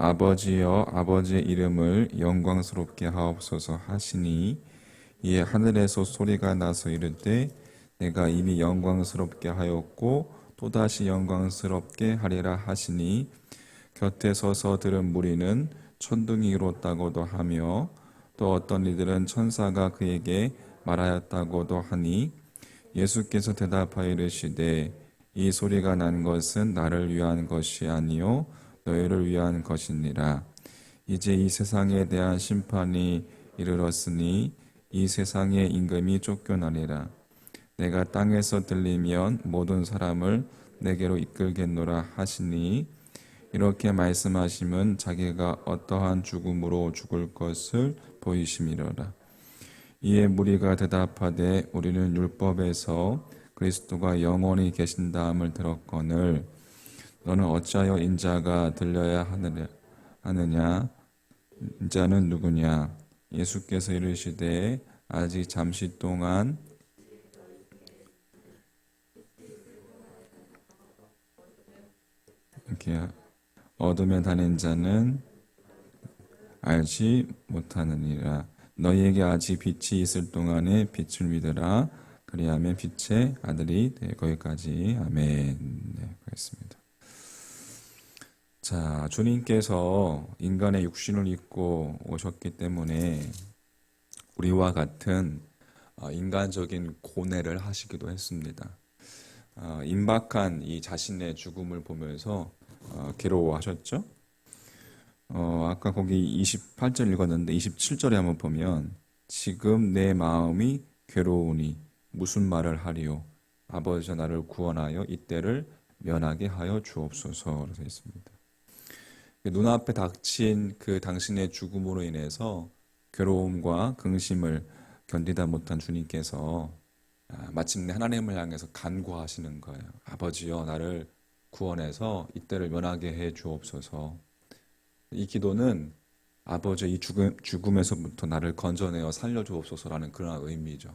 아버지여 아버지의 이름을 영광스럽게 하옵소서 하시니 이에 하늘에서 소리가 나서 이르되 내가 이미 영광스럽게 하였고 또다시 영광스럽게 하리라 하시니 곁에 서서 들은 무리는 천둥이 일었다고도 하며 또 어떤 이들은 천사가 그에게 말하였다고도 하니 예수께서 대답하여 이르시되 이 소리가 난 것은 나를 위한 것이 아니요 너희를 위한 것이니라. 이제 이 세상에 대한 심판이 이르렀으니 이 세상의 임금이 쫓겨나리라. 내가 땅에서 들리면 모든 사람을 내게로 이끌겠노라 하시니 이렇게 말씀하심은 자기가 어떠한 죽음으로 죽을 것을 보이심이로라. 이에 무리가 대답하되 우리는 율법에서 그리스도가 영원히 계신다함을 들었거늘 너는 어찌하여 인자가 들려야 하느냐? 인자는 누구냐? 예수께서 이르시되 아직 잠시 동안 이렇게 어둠에 다닌 자는 알지 못하느니라. 너희에게 아직 빛이 있을 동안에 빛을 믿으라. 그리하면 빛의 아들이 되 거기까지. 아멘. 네, 그렇습니다. 자, 주님께서 인간의 육신을 입고 오셨기 때문에 우리와 같은 인간적인 고뇌를 하시기도 했습니다. 임박한 이 자신의 죽음을 보면서 괴로워하셨죠? 아까 거기 28절 읽었는데 27절에 한번 보면 지금 내 마음이 괴로우니 무슨 말을 하리요? 아버지여 나를 구원하여 이때를 면하게 하여 주옵소서 되어 있습니다. 눈앞에 닥친 그 당신의 죽음으로 인해서 괴로움과 근심을 견디다 못한 주님께서 마침내 하나님을 향해서 간구하시는 거예요. 아버지여 나를 구원해서 이때를 면하게 해 주옵소서. 이 기도는 아버지 이 죽음에서부터 나를 건져내어 살려주옵소서라는 그런 의미죠.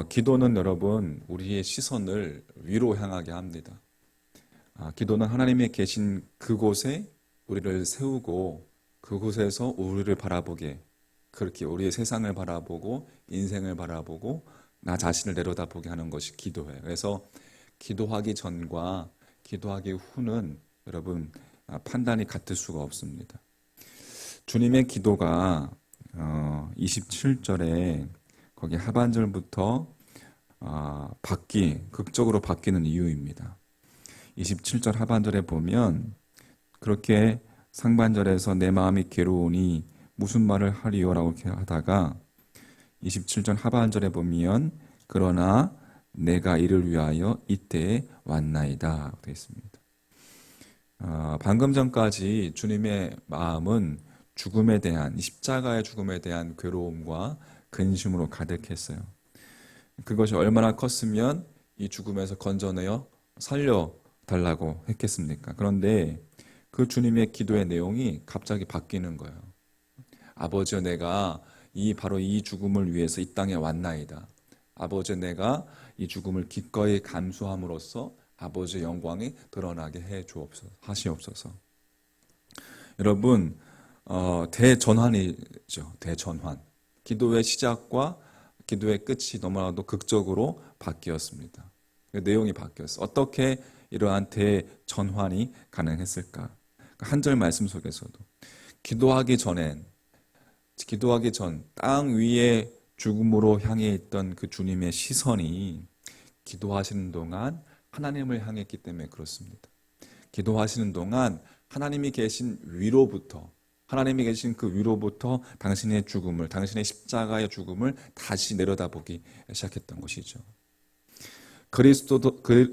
기도는 여러분 우리의 시선을 위로 향하게 합니다. 기도는 하나님이 계신 그곳에 우리를 세우고 그곳에서 우리를 바라보게 그렇게 우리의 세상을 바라보고 인생을 바라보고 나 자신을 내려다보게 하는 것이 기도예요. 그래서 기도하기 전과 기도하기 후는 여러분 판단이 같을 수가 없습니다. 주님의 기도가 27절에 거기 하반절부터 극적으로 바뀌는 이유입니다. 27절 하반절에 보면 그렇게 상반절에서 내 마음이 괴로우니 무슨 말을 하리요라고 이렇게 하다가 27절 하반절에 보면 그러나 내가 이를 위하여 이때에 왔나이다 되어 있습니다. 방금 전까지 주님의 마음은 죽음에 대한 십자가의 죽음에 대한 괴로움과 근심으로 가득했어요. 그것이 얼마나 컸으면 이 죽음에서 건져내어 살려달라고 했겠습니까? 그런데 그 주님의 기도의 내용이 갑자기 바뀌는 거예요. 아버지여 내가 바로 이 죽음을 위해서 이 땅에 왔나이다. 아버지여 내가 이 죽음을 기꺼이 감수함으로써 아버지의 영광이 드러나게 해 하시옵소서. 여러분 대전환이죠. 대전환. 기도의 시작과 기도의 끝이 너무나도 극적으로 바뀌었습니다. 내용이 바뀌었어요. 어떻게 이러한 대전환이 가능했을까? 한 절 말씀 속에서도 기도하기 전 땅 위에 죽음으로 향해 있던 그 주님의 시선이 기도하시는 동안 하나님을 향했기 때문에 그렇습니다. 기도하시는 동안 하나님이 계신 그 위로부터 당신의 죽음을, 당신의 십자가의 죽음을 다시 내려다보기 시작했던 것이죠.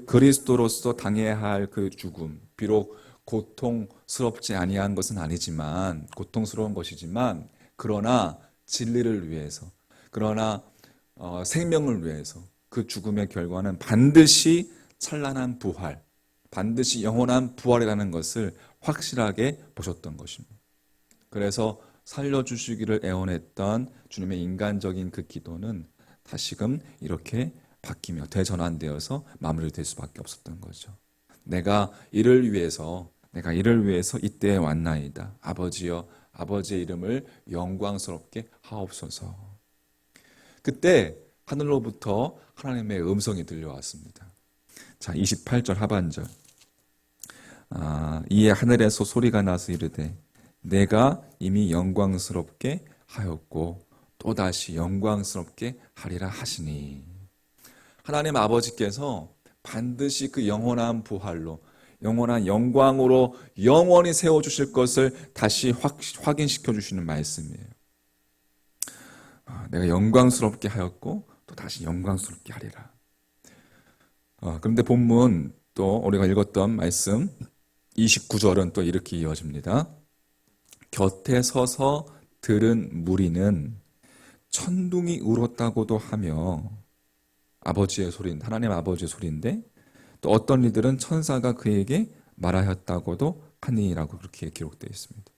그리스도로서 당해야 할 그 죽음, 비록 고통스럽지 아니한 것은 아니지만, 고통스러운 것이지만, 그러나 진리를 위해서, 그러나 생명을 위해서 그 죽음의 결과는 반드시 찬란한 부활, 반드시 영원한 부활이라는 것을 확실하게 보셨던 것입니다. 그래서 살려주시기를 애원했던 주님의 인간적인 그 기도는 다시금 이렇게 바뀌며 대전환되어서 마무리될 수밖에 없었던 거죠. 내가 이를 위해서 내가 이를 위해서 이때에 왔나이다. 아버지여, 아버지의 이름을 영광스럽게 하옵소서. 그때 하늘로부터 하나님의 음성이 들려왔습니다. 자, 28절 하반절. 이에 하늘에서 소리가 나서 이르되 내가 이미 영광스럽게 하였고 또다시 영광스럽게 하리라 하시니. 하나님 아버지께서 반드시 그 영원한 부활로, 영원한 영광으로 영원히 세워주실 것을 다시 확인시켜 주시는 말씀이에요. 내가 영광스럽게 하였고 또 다시 영광스럽게 하리라. 그런데 본문 또 우리가 읽었던 말씀 29절은 또 이렇게 이어집니다. 곁에 서서 들은 무리는 천둥이 울었다고도 하며, 아버지의 소리인 하나님 아버지의 소리인데 또 어떤 이들은 천사가 그에게 말하였다고도 하니라고 그렇게 기록되어 있습니다.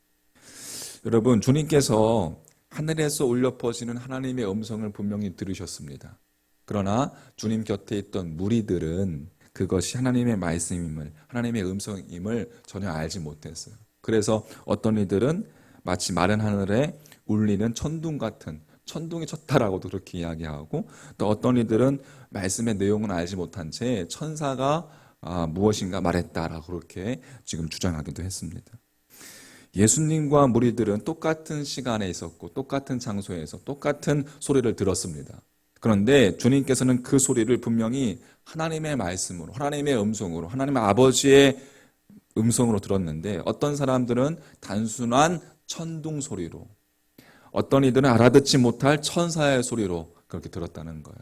여러분, 주님께서 하늘에서 울려 퍼지는 하나님의 음성을 분명히 들으셨습니다. 그러나 주님 곁에 있던 무리들은 그것이 하나님의 말씀임을, 하나님의 음성임을 전혀 알지 못했어요. 그래서 어떤 이들은 마치 마른 하늘에 울리는 천둥 같은, 천둥이 쳤다라고도 그렇게 이야기하고, 또 어떤 이들은 말씀의 내용은 알지 못한 채 천사가 무엇인가 말했다라고 그렇게 지금 주장하기도 했습니다. 예수님과 무리들은 똑같은 시간에 있었고 똑같은 장소에서 똑같은 소리를 들었습니다. 그런데 주님께서는 그 소리를 분명히 하나님의 말씀으로, 하나님의 음성으로, 하나님의 아버지의 음성으로 들었는데, 어떤 사람들은 단순한 천둥 소리로, 어떤 이들은 알아듣지 못할 천사의 소리로 그렇게 들었다는 거예요.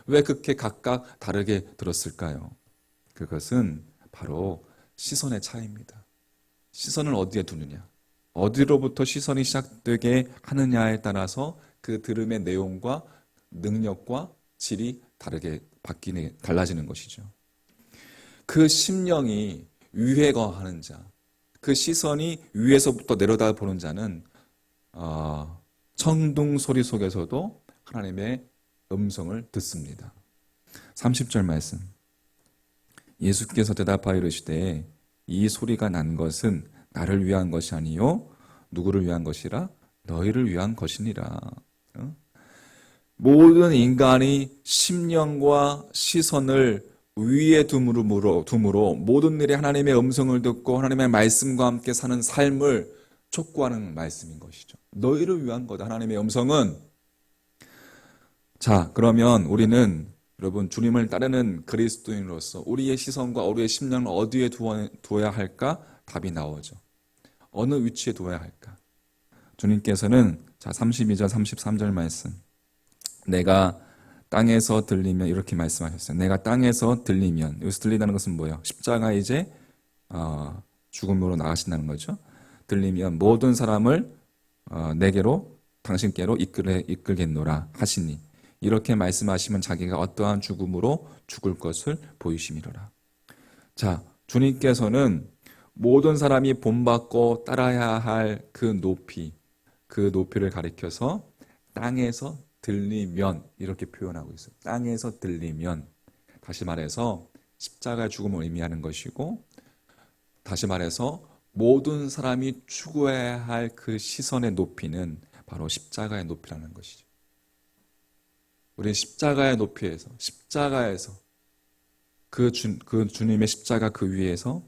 왜 그렇게 각각 다르게 들었을까요? 그것은 바로 시선의 차이입니다. 시선을 어디에 두느냐, 어디로부터 시선이 시작되게 하느냐에 따라서 그 들음의 내용과 능력과 질이 다르게 달라지는 것이죠. 그 심령이 위에 거하는 자, 그 시선이 위에서부터 내려다 보는 자는 천둥 소리 속에서도 하나님의 음성을 듣습니다. 30절 말씀. 예수께서 대답하여 이르시되 이 소리가 난 것은 나를 위한 것이 아니요 누구를 위한 것이라? 너희를 위한 것이니라. 모든 인간이 심령과 시선을 위에 둠으로 모든 일에 하나님의 음성을 듣고 하나님의 말씀과 함께 사는 삶을 촉구하는 말씀인 것이죠. 너희를 위한 거다, 하나님의 음성은. 자, 그러면 우리는 여러분, 주님을 따르는 그리스도인으로서 우리의 시선과 우리의 심령을 어디에 두어야 할까? 답이 나오죠. 어느 위치에 두어야 할까? 주님께서는 32절 33절 말씀, 내가 땅에서 들리면, 이렇게 말씀하셨어요. 내가 땅에서 들리면, 여기서 들리다는 것은 뭐예요? 십자가 이제 죽음으로 나가신다는 거죠. 들리면 모든 사람을 내게로, 당신께로 이끌겠노라 하시니, 이렇게 말씀하시면 자기가 어떠한 죽음으로 죽을 것을 보이심이로라. 자, 주님께서는 모든 사람이 본받고 따라야 할 그 높이, 그 높이를 가리켜서 땅에서 들리면, 이렇게 표현하고 있어요. 땅에서 들리면, 다시 말해서 십자가의 죽음을 의미하는 것이고, 다시 말해서 모든 사람이 추구해야 할 그 시선의 높이는 바로 십자가의 높이라는 것이죠. 우리 십자가의 높이에서, 십자가에서, 그 주님의 십자가 그 위에서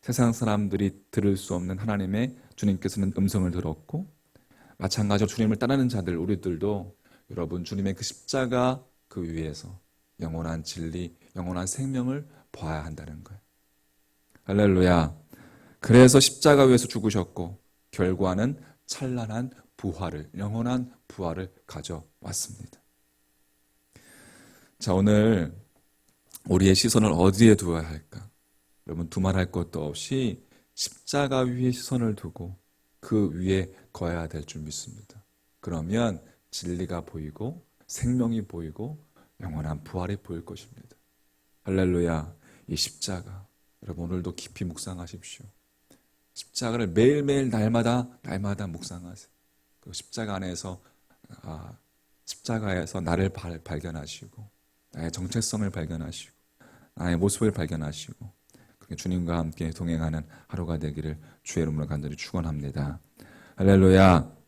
세상 사람들이 들을 수 없는 하나님의, 주님께서는 음성을 들었고, 마찬가지로 주님을 따르는 자들, 우리들도 여러분 주님의 그 십자가 그 위에서 영원한 진리, 영원한 생명을 봐야 한다는 거예요. 할렐루야. 그래서 십자가 위에서 죽으셨고 결과는 찬란한 부활을, 영원한 부활을 가져왔습니다. 자, 오늘 우리의 시선을 어디에 두어야 할까? 여러분, 두말할 것도 없이 십자가 위에 시선을 두고 그 위에 거해야 될 줄 믿습니다. 그러면 진리가 보이고 생명이 보이고 영원한 부활이 보일 것입니다. 할렐루야. 이 십자가, 여러분 오늘도 깊이 묵상하십시오. 십자가를 매일매일 날마다 묵상하세요. 그 십자가 안에서 십자가에서 나를 발견하시고 나의 정체성을 발견하시고 나의 모습을 발견하시고, 주님과 함께 동행하는 하루가 되기를 주의 이름으로 간절히 축원합니다. 할렐루야.